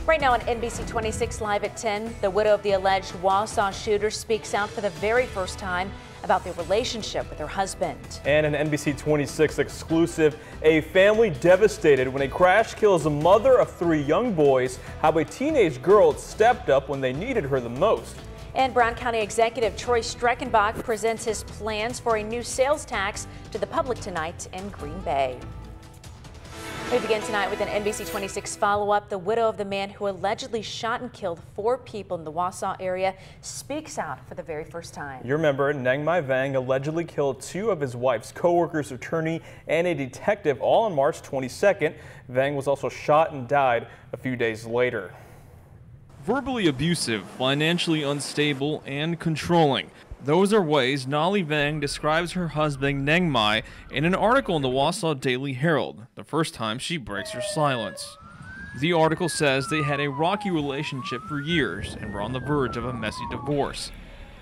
Right now on NBC 26 Live at 10, the widow of the alleged Wausau shooter speaks out for the very first time about their relationship with her husband. And an NBC 26 exclusive, a family devastated when a crash kills a mother of 3 young boys, how a teenage girl stepped up when they needed her the most. And Brown County Executive Troy Streckenbach presents his plans for a new sales tax to the public tonight in Green Bay. We begin tonight with an NBC 26 follow-up. The widow of the man who allegedly shot and killed 4 people in the Wausau area speaks out for the very first time. You remember, Neng Mai Vang allegedly killed 2 of his wife's co-workers, attorney, and a detective, all on March 22nd. Vang was also shot and died a few days later. Verbally abusive, financially unstable, and controlling. Those are ways Nolly Vang describes her husband Neng Mai in an article in the Wausau Daily Herald, the first time she breaks her silence. The article says they had a rocky relationship for years and were on the verge of a messy divorce.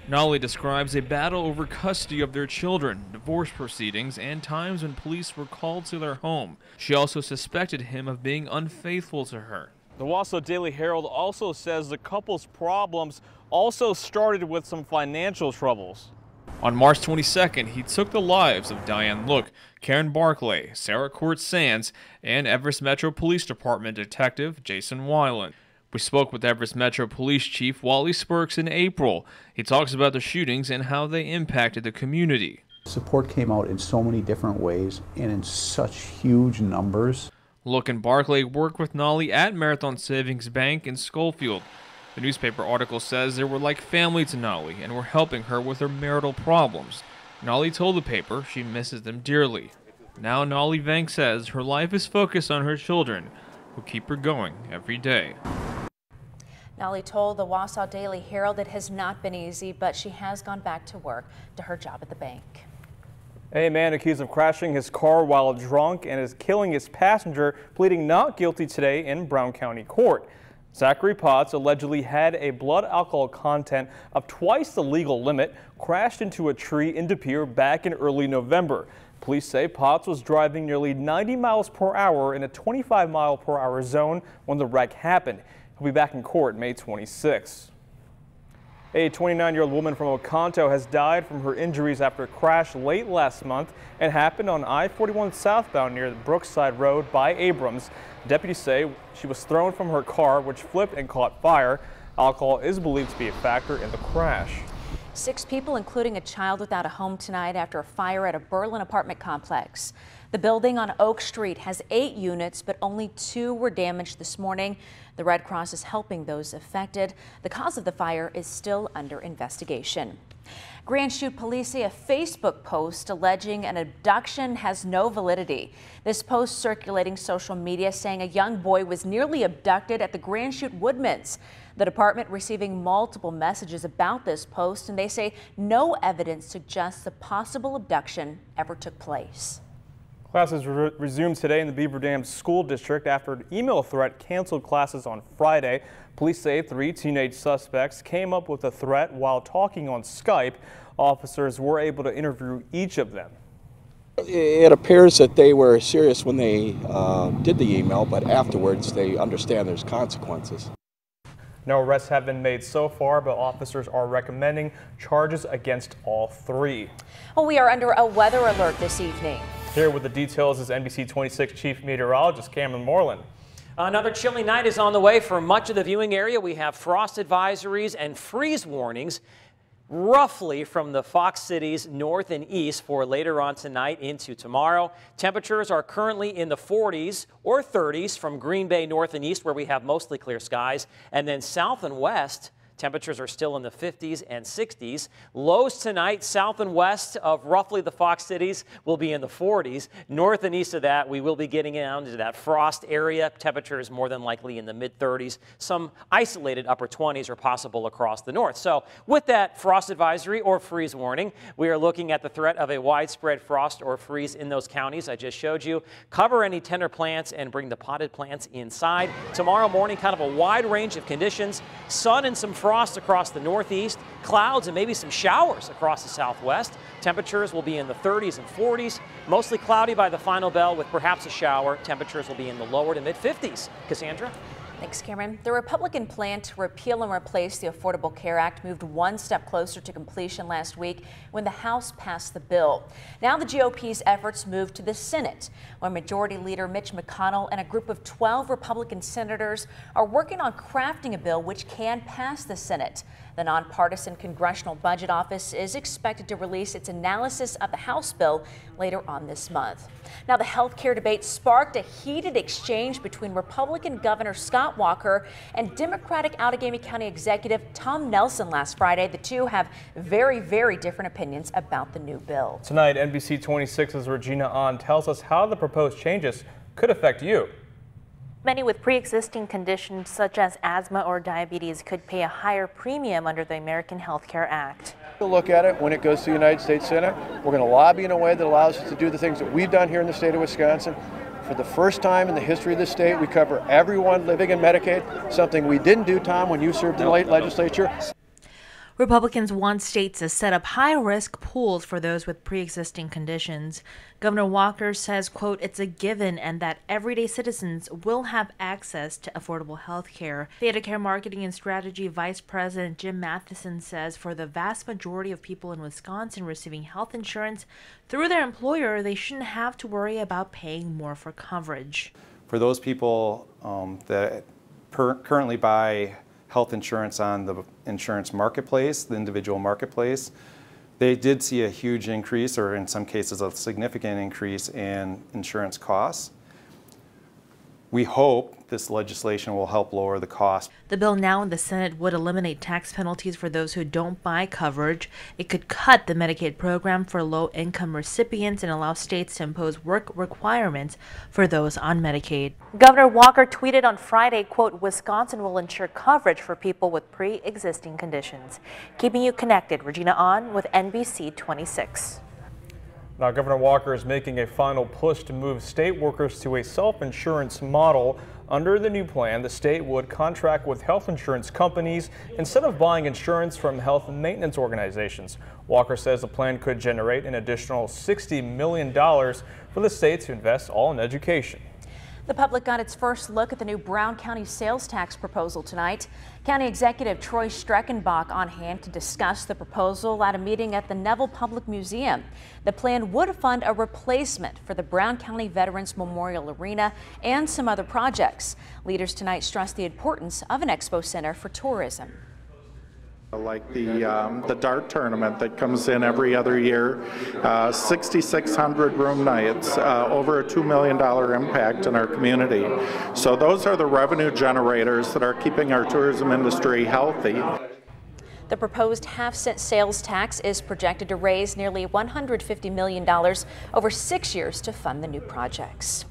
Nolly describes a battle over custody of their children, divorce proceedings, and times when police were called to their home. She also suspected him of being unfaithful to her. The Wausau Daily Herald also says the couple's problems also started with some financial troubles. On March 22nd, he took the lives of Diane Look, Karen Barclay, Sarah Court Sands, and Everest Metro Police Department Detective Jason Weiland. We spoke with Everest Metro Police Chief Wally Spurks in April. He talks about the shootings and how they impacted the community. Support came out in so many different ways and in such huge numbers. Look and Barclay worked with Nolly at Marathon Savings Bank in Schofield. The newspaper article says they were like family to Nolly and were helping her with her marital problems. Nolly told the paper she misses them dearly. Now Nolly Vang says her life is focused on her children, who keep her going every day. Nolly told the Wausau Daily Herald it has not been easy, but she has gone back to work to her job at the bank. A man accused of crashing his car while drunk and is killing his passenger pleading not guilty today in Brown County Court. Zachary Potts allegedly had a blood alcohol content of twice the legal limit, crashed into a tree in De Pere back in early November. Police say Potts was driving nearly 90 miles per hour in a 25-mile-per-hour zone when the wreck happened. He'll be back in court May 26. A 29-year-old woman from Oconto has died from her injuries after a crash late last month and happened on I-41 southbound near the Brookside Road by Abrams. Deputies say she was thrown from her car, which flipped and caught fire. Alcohol is believed to be a factor in the crash. 6 people, including a child, without a home tonight after a fire at a Berlin apartment complex. The building on Oak Street has 8 units, but only 2 were damaged this morning. The Red Cross is helping those affected. The cause of the fire is still under investigation. Grand Chute police say a Facebook post alleging an abduction has no validity. This post circulating social media saying a young boy was nearly abducted at the Grand Chute Woodman's. The department receiving multiple messages about this post, and they say no evidence suggests a possible abduction ever took place. Classes resumed today in the Beaver Dam School District after an email threat canceled classes on Friday. Police say 3 teenage suspects came up with a threat while talking on Skype. Officers were able to interview each of them. It appears that they were serious when they did the email, but afterwards they understand there's consequences. No arrests have been made so far, but officers are recommending charges against all 3. Well, we are under a weather alert this evening. Here with the details is NBC 26 Chief Meteorologist Cameron Moreland. Another chilly night is on the way for much of the viewing area. We have frost advisories and freeze warnings roughly from the Fox cities north and east for later on tonight into tomorrow. Temperatures are currently in the 40s or 30s from Green Bay north and east, where we have mostly clear skies, and then south and west. Temperatures are still in the 50s and 60s. Lows tonight, south and west of roughly the Fox cities, will be in the 40s. North and east of that, we will be getting down into that frost area. Temperatures more than likely in the mid-30s. Some isolated upper 20s are possible across the north. So with that frost advisory or freeze warning, we are looking at the threat of a widespread frost or freeze in those counties I just showed you. Cover any tender plants and bring the potted plants inside. Tomorrow morning, kind of a wide range of conditions. Sun and some frost across the northeast, clouds and maybe some showers across the southwest. Temperatures will be in the 30s and 40s, mostly cloudy by the final bell with perhaps a shower. Temperatures will be in the lower to mid 50s. Cassandra? Thanks, Cameron. The Republican plan to repeal and replace the Affordable Care Act moved one step closer to completion last week when the House passed the bill. Now the GOP's efforts moved to the Senate, where Majority Leader Mitch McConnell and a group of 12 Republican senators are working on crafting a bill which can pass the Senate. The nonpartisan Congressional Budget Office is expected to release its analysis of the House bill later on this month. Now, the health care debate sparked a heated exchange between Republican Governor Scott Walker and Democratic Allegheny County Executive Tom Nelson last Friday. The two have very, very different opinions about the new bill. Tonight, NBC 26's Regina Ahn tells us how the proposed changes could affect you. Many with pre-existing conditions such as asthma or diabetes could pay a higher premium under the American Health Care Act. We'll look at it when it goes to the United States Senate. We're going to lobby in a way that allows us to do the things that we've done here in the state of Wisconsin. For the first time in the history of the state, we cover everyone living in Medicaid, something we didn't do, Tom, when you served in the late legislature. Republicans want states to set up high-risk pools for those with pre-existing conditions. Governor Walker says, quote, it's a given and that everyday citizens will have access to affordable health care. TheaterCare Marketing and Strategy Vice President Jim Matheson says for the vast majority of people in Wisconsin receiving health insurance through their employer, they shouldn't have to worry about paying more for coverage. For those people that currently buy health insurance on the insurance marketplace, the individual marketplace, they did see a huge increase, or in some cases a significant increase in insurance costs. We hope this legislation will help lower the cost. The bill now in the Senate would eliminate tax penalties for those who don't buy coverage. It could cut the Medicaid program for low-income recipients and allow states to impose work requirements for those on Medicaid. Governor Walker tweeted on Friday, quote, Wisconsin will ensure coverage for people with pre-existing conditions. Keeping you connected, Regina Ahn with NBC 26. Now, Governor Walker is making a final push to move state workers to a self-insurance model. Under the new plan, the state would contract with health insurance companies instead of buying insurance from health maintenance organizations. Walker says the plan could generate an additional $60 million for the state to invest all in education. The public got its first look at the new Brown County sales tax proposal tonight. County Executive Troy Streckenbach on hand to discuss the proposal at a meeting at the Neville Public Museum. The plan would fund a replacement for the Brown County Veterans Memorial Arena and some other projects. Leaders tonight stressed the importance of an expo center for tourism. Like the dart tournament that comes in every other year, 6,600 room nights, over a $2 million impact in our community. So those are the revenue generators that are keeping our tourism industry healthy. The proposed half-cent sales tax is projected to raise nearly $150 million over 6 years to fund the new projects.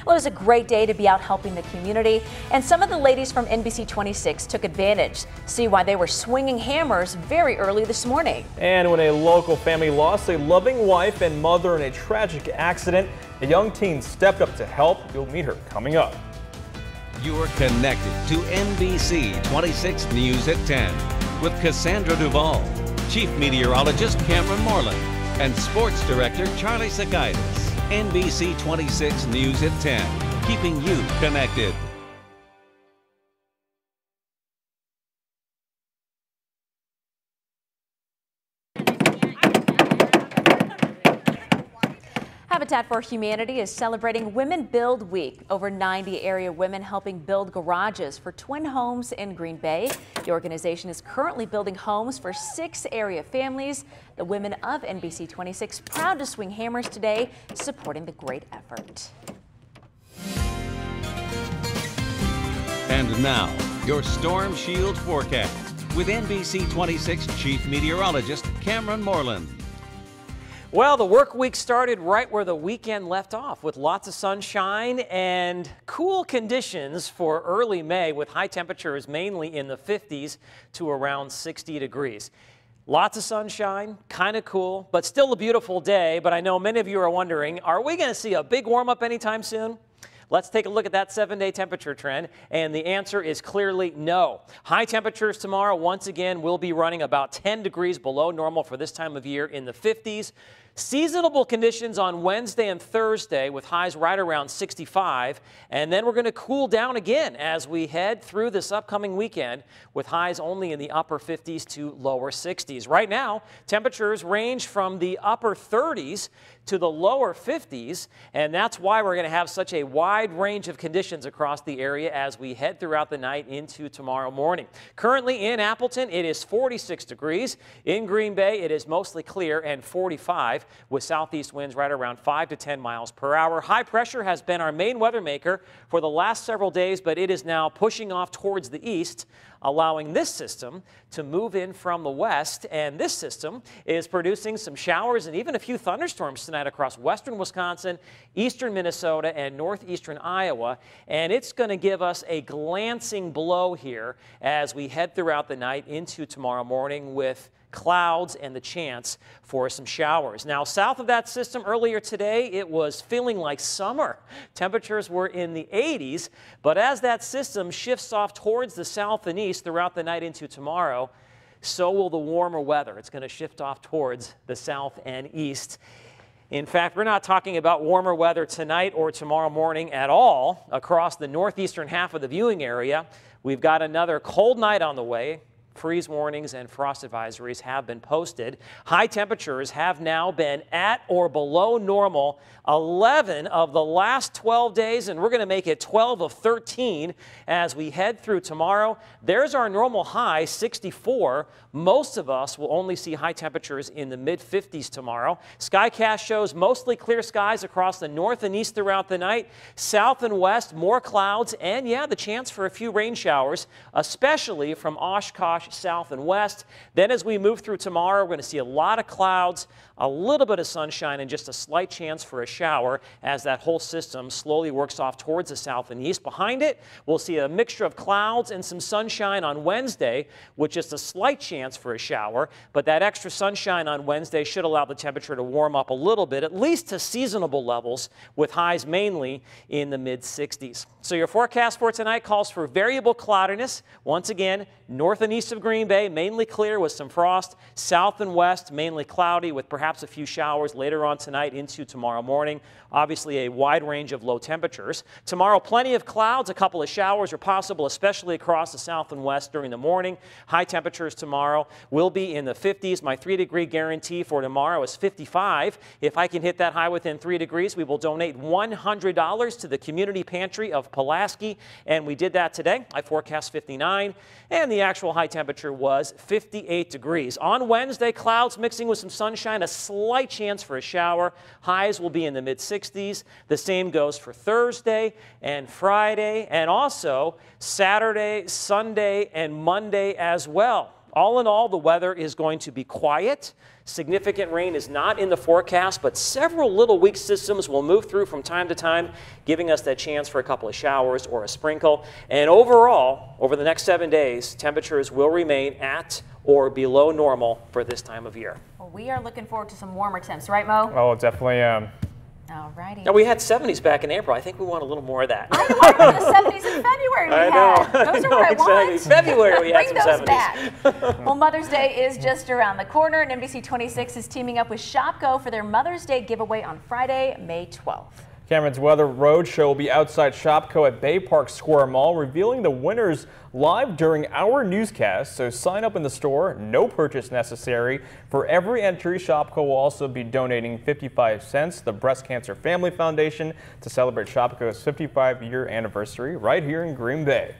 Well, it was a great day to be out helping the community, and some of the ladies from NBC 26 took advantage. See why they were swinging hammers very early this morning. And when a local family lost a loving wife and mother in a tragic accident, a young teen stepped up to help. You'll meet her coming up. You're connected to NBC 26 News at 10 with Cassandra Duvall, Chief Meteorologist Cameron Moreland, and Sports Director Charlie Sakaitis. NBC 26 News at 10, keeping you connected. Habitat for Humanity is celebrating Women Build Week. Over 90 area women helping build garages for twin homes in Green Bay. The organization is currently building homes for 6 area families. The women of NBC 26 proud to swing hammers today, supporting the great effort. And now, your Storm Shield forecast with NBC 26 Chief Meteorologist Cameron Moreland. Well, the work week started right where the weekend left off, with lots of sunshine and cool conditions for early May, with high temperatures mainly in the 50s to around 60 degrees. Lots of sunshine, kind of cool, but still a beautiful day. But I know many of you are wondering, are we going to see a big warm up anytime soon? Let's take a look at that 7-day temperature trend, and the answer is clearly no. High temperatures tomorrow, once again, will be running about 10 degrees below normal for this time of year in the 50s. Seasonable conditions on Wednesday and Thursday with highs right around 65, and then we're going to cool down again as we head through this upcoming weekend with highs only in the upper 50s to lower 60s. Right now, temperatures range from the upper 30s to the lower 50s, and that's why we're going to have such a wide range of conditions across the area as we head throughout the night into tomorrow morning. Currently in Appleton, it is 46 degrees. In Green Bay, it is mostly clear and 45 with southeast winds right around 5 to 10 miles per hour. High pressure has been our main weather maker for the last several days, but it is now pushing off towards the east, allowing this system to move in from the west, and this system is producing some showers and even a few thunderstorms tonight across western Wisconsin, eastern Minnesota, and northeastern Iowa, and it's going to give us a glancing blow here as we head throughout the night into tomorrow morning with clouds and the chance for some showers. Now, south of that system earlier today, it was feeling like summer. Temperatures were in the 80s, but as that system shifts off towards the south and east throughout the night into tomorrow, so will the warmer weather. It's going to shift off towards the south and east. In fact, we're not talking about warmer weather tonight or tomorrow morning at all across the northeastern half of the viewing area. We've got another cold night on the way. Freeze warnings and frost advisories have been posted. High temperatures have now been at or below normal 11 of the last 12 days, and we're going to make it 12 of 13 as we head through tomorrow. There's our normal high, 64. Most of us will only see high temperatures in the mid-50s tomorrow. Skycast shows mostly clear skies across the north and east throughout the night. South and west, more clouds, and yeah, the chance for a few rain showers, especially from Oshkosh south and west. Then as we move through tomorrow, we're going to see a lot of clouds, a little bit of sunshine, and just a slight chance for a shower as that whole system slowly works off towards the south and east. Behind it, we'll see a mixture of clouds and some sunshine on Wednesday with just a slight chance for a shower. But that extra sunshine on Wednesday should allow the temperature to warm up a little bit, at least to seasonable levels, with highs mainly in the mid-60s. So your forecast for tonight calls for variable cloudiness. Once again, north and east of Green Bay, mainly clear with some frost. South and west, mainly cloudy with perhaps a few showers later on tonight into tomorrow morning. Obviously, a wide range of low temperatures. Tomorrow, plenty of clouds. A couple of showers are possible, especially across the south and west during the morning. High temperatures tomorrow will be in the 50s. My 3-degree guarantee for tomorrow is 55. If I can hit that high within 3 degrees, we will donate $100 to the community pantry of Pulaski, and we did that today. I forecast 59, and the actual high temperature was 58 degrees. On Wednesday, clouds mixing with some sunshine, a slight chance for a shower. Highs will be in the mid-60s. The same goes for Thursday and Friday, and also Saturday, Sunday, and Monday as well. All in all, the weather is going to be quiet. Significant rain is not in the forecast, but several little weak systems will move through from time to time, giving us that chance for a couple of showers or a sprinkle. And overall, over the next 7 days, temperatures will remain at or below normal for this time of year. Well, we are looking forward to some warmer temps, right, Mo? Oh, definitely am. All righty. Now, we had 70s back in April. I think we want a little more of that. I like the 70s in February we had. Those are what I want. February we had some 70s. Bring those back. Well, Mother's Day is just around the corner, and NBC 26 is teaming up with ShopGo for their Mother's Day giveaway on Friday, May 12th. Cameron's Weather Roadshow will be outside ShopCo at Bay Park Square Mall, revealing the winners live during our newscast. So sign up in the store, no purchase necessary. For every entry, ShopCo will also be donating 55 cents to the Breast Cancer Family Foundation to celebrate ShopCo's 55-year anniversary right here in Green Bay.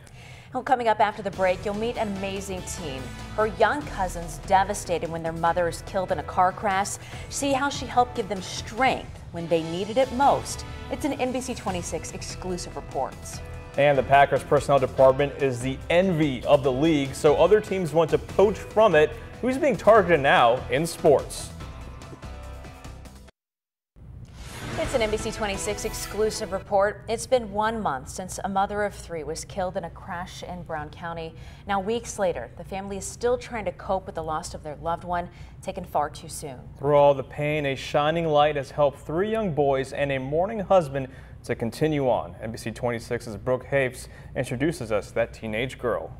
Well, coming up after the break, you'll meet an amazing teen. Her young cousin's devastated when their mother is killed in a car crash. See how she helped give them strength when they needed it most. It's an NBC 26 exclusive report. And the Packers personnel department is the envy of the league, so other teams want to poach from it. Who's being targeted now in sports? It's an NBC 26 exclusive report. It's been 1 month since a mother of 3 was killed in a crash in Brown County. Now, weeks later, the family is still trying to cope with the loss of their loved one, taken far too soon. Through all the pain, a shining light has helped 3 young boys and a mourning husband to continue on. NBC 26's Brooke Hapes introduces us to that teenage girl.